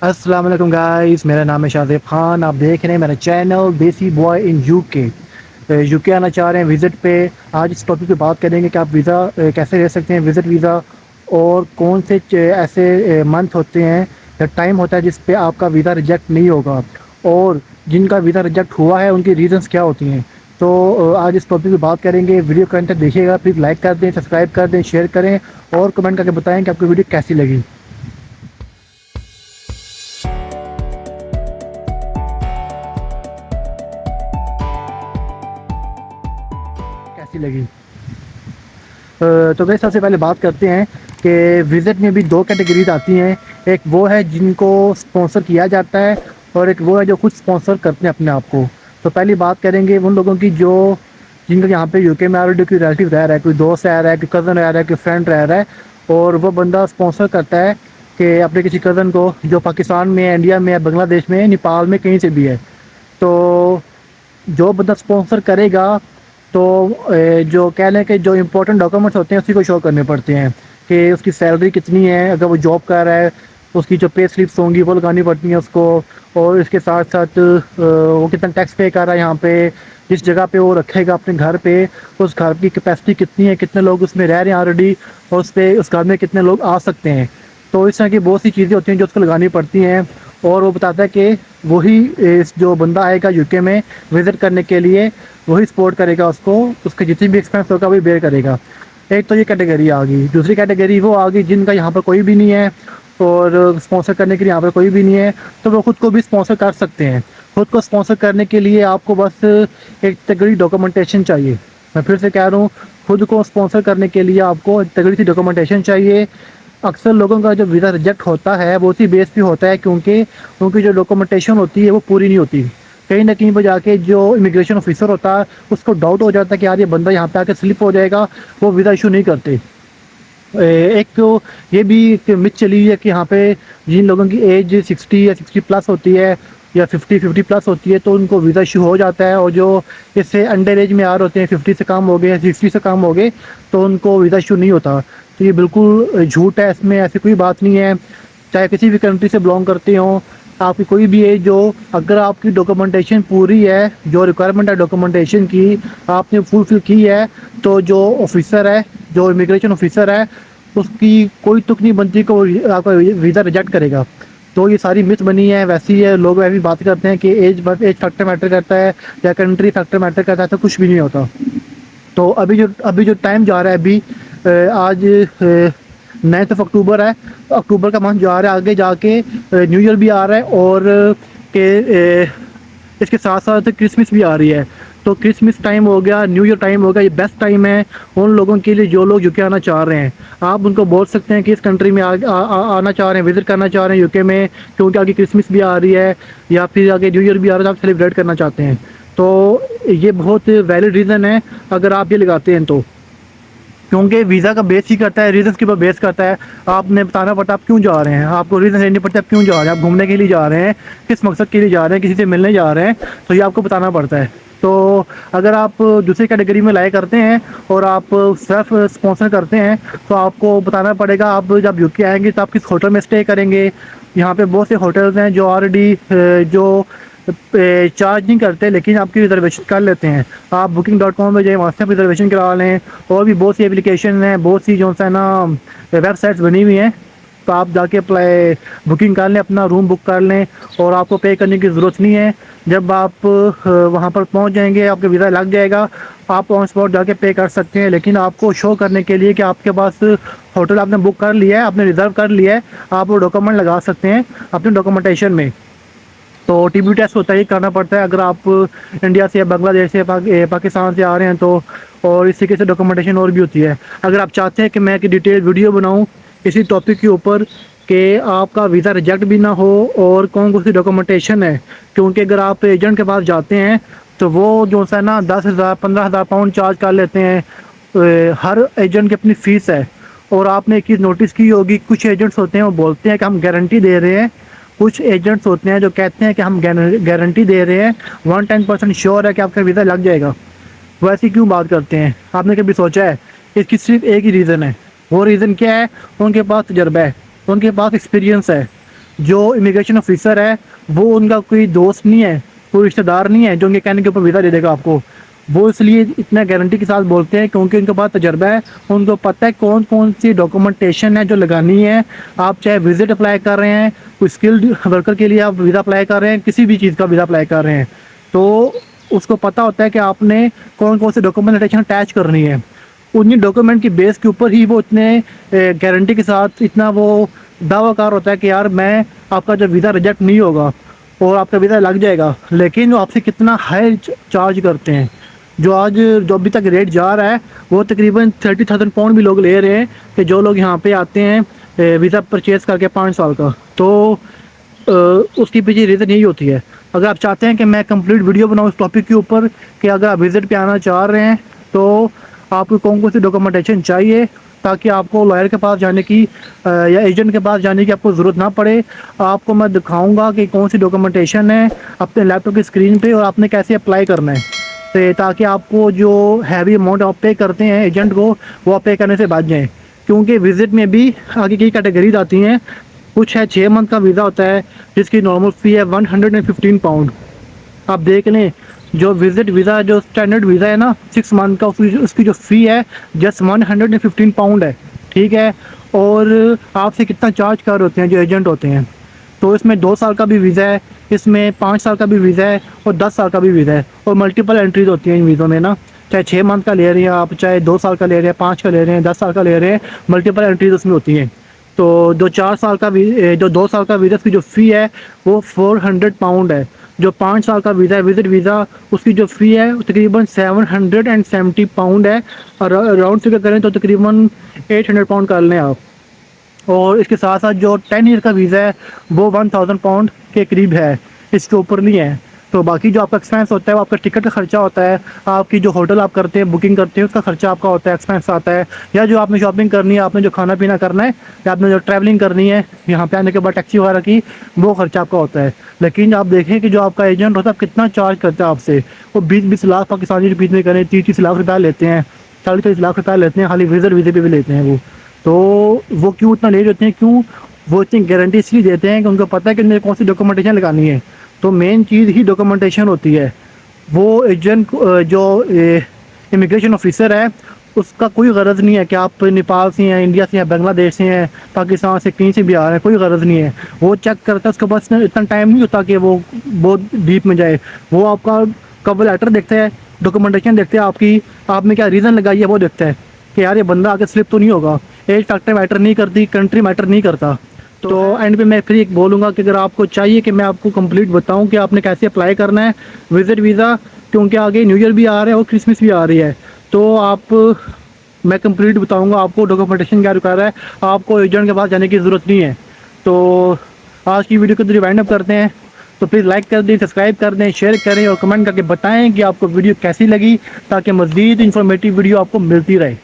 अस्सलाम वालेकुम गाइस, मेरा नाम है शाहज़ेब खान। आप देख रहे हैं मेरा चैनल देसी बॉय इन यूके। यूके आना चाह रहे हैं विज़िट पे। आज इस टॉपिक पे बात करेंगे कि आप वीज़ा कैसे ले सकते हैं, विज़िट वीज़ा, और कौन से ऐसे मंथ होते हैं या टाइम होता है जिस पे आपका वीज़ा रिजेक्ट नहीं होगा, और जिनका वीज़ा रिजेक्ट हुआ है उनकी रीज़न्स क्या होती हैं। तो आज इस टॉपिक पे बात करेंगे। वीडियो को अंत तक देखिएगा। प्लीज़ लाइक कर दें, सब्सक्राइब कर दें, शेयर करें और कमेंट करके बताएं कि आपको वीडियो कैसी लगी। कैसी लगी। तो वैसे सबसे पहले बात करते हैं कि विज़िट में भी दो कैटेगरीज आती हैं। एक वो है जिनको स्पॉन्सर किया जाता है, और एक वो है जो खुद स्पॉन्सर करते हैं अपने आप को। तो पहली बात करेंगे उन लोगों की जो जिनका यहाँ पे यूके में ऑलरेडी कोई रिलेटिव रह रहा है, कोई दोस्त रह रहा है, कोई कज़न रह रहा है, कोई फ्रेंड रह रहा है, और वो बंदा स्पॉन्सर करता है कि अपने किसी कज़न को जो पाकिस्तान में है, इंडिया में है, बांग्लादेश में है, नेपाल में, कहीं से भी है। तो जो बंदा स्पॉन्सर करेगा तो जो कह लें कि जो इम्पोर्टेंट डॉक्यूमेंट्स होते हैं उसी को शो करने पड़ते हैं कि उसकी सैलरी कितनी है, अगर वो जॉब कर रहा है उसकी जो पे स्लिप्स होंगी वो लगानी पड़ती हैं उसको, और इसके साथ साथ वो कितना टैक्स पे कर रहा है यहाँ पे, जिस जगह पे वो रखेगा अपने घर पे उस घर की कैपेसिटी कितनी है, कितने लोग उसमें रह रहे हैं ऑलरेडी, और उस घर में कितने लोग आ सकते हैं। तो इस तरह की बहुत सी चीज़ें होती हैं जो उसको लगानी पड़ती हैं, और वो बताता है कि वही इस जो बंदा आएगा यूके में विज़िट करने के लिए वही सपोर्ट करेगा उसको, उसके जितनी भी एक्सपेंस होगा वही बेयर करेगा। एक तो ये कैटेगरी आ गई। दूसरी कैटेगरी वो आ गई जिनका यहाँ पर कोई भी नहीं है और स्पॉन्सर करने के लिए यहाँ पर कोई भी नहीं है, तो वो खुद को भी स्पॉन्सर कर सकते हैं। खुद को स्पॉन्सर करने के लिए आपको बस एक तगड़ी डॉक्यूमेंटेशन चाहिए। मैं फिर से कह रहा हूँ, खुद को स्पॉन्सर करने के लिए आपको एक तगड़ी सी डॉक्यूमेंटेशन चाहिए। अक्सर लोगों का जो वीज़ा रिजेक्ट होता है वो उसी बेस पे होता है क्योंकि उनकी जो डॉक्यूमेंटेशन होती है वो पूरी नहीं होती। कहीं ना कहीं पर जाके जो इमिग्रेशन ऑफिसर होता है उसको डाउट हो जाता है कि यार ये बंदा यहाँ पे आके स्लिप हो जाएगा, वो वीज़ा इशू नहीं करते। एक तो ये भी एक मिथ चली हुई है कि यहाँ पे जिन लोगों की एज 60 या 60 प्लस होती है या 50 प्लस होती है तो उनको वीज़ा इशू हो जाता है, और जो इससे अंडर एज में आ रहे होते हैं, 50 से कम हो गए या 60 से कम हो गए, तो उनको वीज़ा इशू नहीं होता। तो ये बिल्कुल झूठ है, इसमें ऐसी कोई बात नहीं है। चाहे किसी भी कंट्री से बिलोंग करते हो, आपकी कोई भी एज हो, अगर आपकी डॉक्यूमेंटेशन पूरी है, जो रिक्वायरमेंट है डॉक्यूमेंटेशन की आपने फुलफिल की है, तो जो ऑफिसर है, जो इमिग्रेशन ऑफिसर है, उसकी कोई तुक नहीं बनती को आपका वीज़ा रिजेक्ट करेगा। तो ये सारी मिथ बनी है। वैसे ही है, लोग वैसे भी बात करते हैं कि एज फैक्टर मैटर करता है या कंट्री फैक्टर मैटर करता है, तो कुछ भी नहीं होता। तो अभी जो टाइम जा रहा है, अभी आज 9 अक्टूबर है, अक्टूबर का मंथ जा रहा है, आगे जाके न्यू ईयर भी आ रहा है, और के इसके साथ साथ क्रिसमस भी आ रही है। तो क्रिसमस टाइम हो गया, न्यू ईयर टाइम हो गया, ये बेस्ट टाइम है उन लोगों के लिए जो लोग यूके आना चाह रहे हैं। आप उनको बोल सकते हैं कि इस कंट्री में आना चाह रहे हैं, विज़िट करना चाह रहे हैं यूके में, क्योंकि आगे क्रिसमस भी आ रही है या फिर आगे न्यू ईयर भी आ रहा है, आप सेलिब्रेट करना चाहते हैं। तो ये बहुत वैलिड रीज़न है अगर आप ये लगाते हैं तो, क्योंकि वीज़ा का बेस ही करता है, रीज़न के ऊपर बेस करता है। आपने बताना पड़ता है आप क्यों जा रहे हैं, आपको रीज़न लेने पड़ते हैं आप क्यों जा रहे हैं, आप घूमने के लिए जा रहे हैं, किस मकसद के लिए जा रहे हैं, किसी से मिलने जा रहे हैं, तो ये आपको बताना पड़ता है। तो अगर आप दूसरी कैटेगरी में लाए करते हैं और आप सेल्फ स्पॉन्सर करते हैं तो आपको बताना पड़ेगा आप जब यूके आएंगे तो आप किस होटल में स्टे करेंगे। यहाँ पे बहुत से होटल्स हैं जो ऑलरेडी जो चार्ज नहीं करते लेकिन आपकी रिजर्वेशन कर लेते हैं। आप booking.com में जाए, वहाँ से आप रिजर्वेशन करा लें। और भी बहुत सी एप्लीकेशन हैं, बहुत सी जो है ना वेबसाइट्स बनी हुई हैं, तो आप जाके अप्लाई बुकिंग कर लें, अपना रूम बुक कर लें, और आपको पे करने की ज़रूरत नहीं है। जब आप वहाँ पर पहुँच जाएंगे, आपका वीज़ा लग जाएगा, आप ऑन स्पॉट जाके पे कर सकते हैं। लेकिन आपको शो करने के लिए कि आपके पास होटल आपने बुक कर लिया है, आपने रिज़र्व कर लिया है, आप वो डॉक्यूमेंट लगा सकते हैं अपने डॉक्यूमेंटेशन में। तो टीबी टेस्ट होता ही करना पड़ता है अगर आप इंडिया से या बांग्लादेश से पाकिस्तान से आ रहे हैं तो, और इस तरीके से डॉक्यूमेंटेशन और भी होती है। अगर आप चाहते हैं कि मैं एक डिटेल वीडियो बनाऊं इसी टॉपिक के ऊपर कि आपका वीज़ा रिजेक्ट भी ना हो और कौन कौन सी डॉक्यूमेंटेशन है, क्योंकि अगर आप एजेंट के पास जाते हैं तो वो जो है ना 10,000 15,000 पाउंड चार्ज कर लेते हैं। हर एजेंट की अपनी फ़ीस है। और आपने एक चीज़ नोटिस की होगी, कुछ एजेंट्स होते हैं वो बोलते हैं कि हम गारंटी दे रहे हैं, कुछ एजेंट्स होते हैं जो कहते हैं कि हम गारंटी दे रहे हैं, 110% श्योर है कि आपका वीज़ा लग जाएगा। वैसे क्यों बात करते हैं? आपने कभी सोचा है? इसकी सिर्फ एक ही रीज़न है। वो रीज़न क्या है? उनके पास तजर्बा है, उनके पास एक्सपीरियंस है। जो इमिग्रेशन ऑफिसर है वो उनका कोई दोस्त नहीं है, कोई रिश्तेदार नहीं है जो उनके कहने के ऊपर वीज़ा दे देगा आपको। वो इसलिए इतना गारंटी के साथ बोलते हैं क्योंकि उनके पास तजर्बा है, उनको पता है कौन कौन सी डॉक्यूमेंटेशन है जो लगानी है। आप चाहे विजिट अप्लाई कर रहे हैं, कोई स्किल्ड वर्कर के लिए आप वीज़ा अप्लाई कर रहे हैं, किसी भी चीज़ का वीज़ा अप्लाई कर रहे हैं, तो उसको पता होता है कि आपने कौन कौन से डॉक्यूमेंटेशन अटैच करनी है। उन्हीं डॉक्यूमेंट की बेस के ऊपर ही वो इतने गारंटी के साथ इतना वो दावाकार होता है कि यार मैं आपका जो वीज़ा रिजेक्ट नहीं होगा और आपका वीज़ा लग जाएगा। लेकिन वो आपसे कितना हाई चार्ज करते हैं। जो अभी तक रेट जा रहा है वो तकरीबन 30,000 पाउंड भी लोग ले रहे हैं कि जो लोग यहाँ पे आते हैं वीज़ा परचेज़ करके 5 साल का। तो उसकी पीछे रीज़न यही होती है। अगर आप चाहते हैं कि मैं कंप्लीट वीडियो बनाऊँ इस टॉपिक के ऊपर कि अगर आप विज़िट पे आना चाह रहे हैं तो आपको कौन कौन सी डॉक्यूमेंटेशन चाहिए ताकि आपको लॉयर के पास जाने की या एजेंट के पास जाने की आपको ज़रूरत ना पड़े, आपको मैं दिखाऊंगा कि कौन सी डॉक्यूमेंटेशन है अपने लैपटॉप की स्क्रीन पे और आपने कैसे अप्लाई करना है, तो ताकि आपको जो हैवी अमाउंट आप पे करते हैं एजेंट को वो आप पे करने से बच जाएँ। क्योंकि विज़िट में भी आगे की कैटेगरीज आती हैं। कुछ है 6 मंथ का वीज़ा होता है जिसकी नॉर्मल फ़ी है 115 पाउंड। आप देख लें जो विजिट वीज़ा जो स्टैंडर्ड वीज़ा है ना 6 मंथ का, उसकी जो फ़ी है जस्ट 115 पाउंड है, ठीक है। और आपसे कितना चार्ज कर होते हैं जो एजेंट होते हैं। तो इसमें 2 साल का भी वीज़ा है, इसमें 5 साल का भी वीज़ा है और 10 साल का भी वीज़ा है और मल्टीपल एंट्रीज होती हैं इन वीज़ों में ना। चाहे 6 मंथ का ले रहे हैं आप, चाहे 2 साल का ले रहे हैं, 5 का ले रहे हैं, 10 साल का ले रहे हैं, मल्टीपल एंट्रीज उसमें होती हैं। तो जो 4 साल का जो 2 साल का वीज़ा की जो फ़ी है वो 400 पाउंड है। जो 5 साल का वीज़ा है विजिट वीज़ा उसकी जो फ़ी है तकरीबन 770 पाउंड है और राउंड फिगर करें तो तकरीबन 800 पाउंड कर लें आप। और इसके साथ साथ जो 10 ईयर का वीज़ा है वो 1000 पाउंड के करीब है, इसके ऊपर नहीं है। तो बाकी जो आपका एक्सपेंस होता है वो आपका टिकट का खर्चा होता है, आपकी जो होटल आप करते हैं बुकिंग करते हैं उसका खर्चा आपका होता है, एक्सपेंस आता है, या जो आपने शॉपिंग करनी है, आपने जो खाना पीना करना है, या आपने जो ट्रैवलिंग करनी है यहाँ पे आने के बाद टैक्सी वगैरह की, वो खर्चा आपका होता है। लेकिन आप देखें कि जो आपका एजेंट होता है कितना चार्ज करता है आपसे, वो 20-20 लाख पाकिस्तानी रुपये में करें 30-30 लाख रुपया लेते हैं, 40-40 लाख रुपया लेते हैं, खाली विज़िट वीज़े पे भी लेते हैं वो। तो वो क्यों इतना ले लेते हैं, क्यों वो इतनी गारंटी इसलिए देते हैं कि उनको पता है कि उन्हें कौन सी डॉक्यूमेंटेशन लगानी है। तो मेन चीज़ ही डॉक्यूमेंटेशन होती है। वो एजेंट जो इमिग्रेशन ऑफिसर है उसका कोई गरज नहीं है कि आप नेपाल से हैं, इंडिया से हैं, बांग्लादेश से हैं, पाकिस्तान से कहीं से भी आ रहे हैं, कोई गरज नहीं है। वो चेक करता है, उसके पास इतना टाइम नहीं होता कि वो बहुत डीप में जाए। वो आपका कवर लेटर देखते हैं, डॉक्यूमेंटेशन देखते हैं, आपकी आपने क्या रीज़न लगाई है वो देखता है कि यार ये बंदा आगे स्लिप तो नहीं होगा। एज फैक्टर मैटर नहीं करती, कंट्री मैटर नहीं करता। तो एंड पे मैं फिर एक बोलूँगा कि अगर आपको चाहिए कि मैं आपको कंप्लीट बताऊं कि आपने कैसे अप्लाई करना है विजिट वीज़ा, क्योंकि आगे न्यू ईयर भी आ रहा है और क्रिसमस भी आ रही है, तो मैं कंप्लीट बताऊंगा आपको डॉक्यूमेंटेशन क्या रिक्वायर है, आपको एजेंट के पास जाने की ज़रूरत नहीं है। तो आज की वीडियो को वाइंड अप करते हैं। तो प्लीज़ लाइक कर दें, सब्सक्राइब कर दें, शेयर करें और कमेंट करके बताएँ कि आपको वीडियो कैसी लगी, ताकि मज़ीद इंफॉर्मेटिव वीडियो आपको मिलती रहे।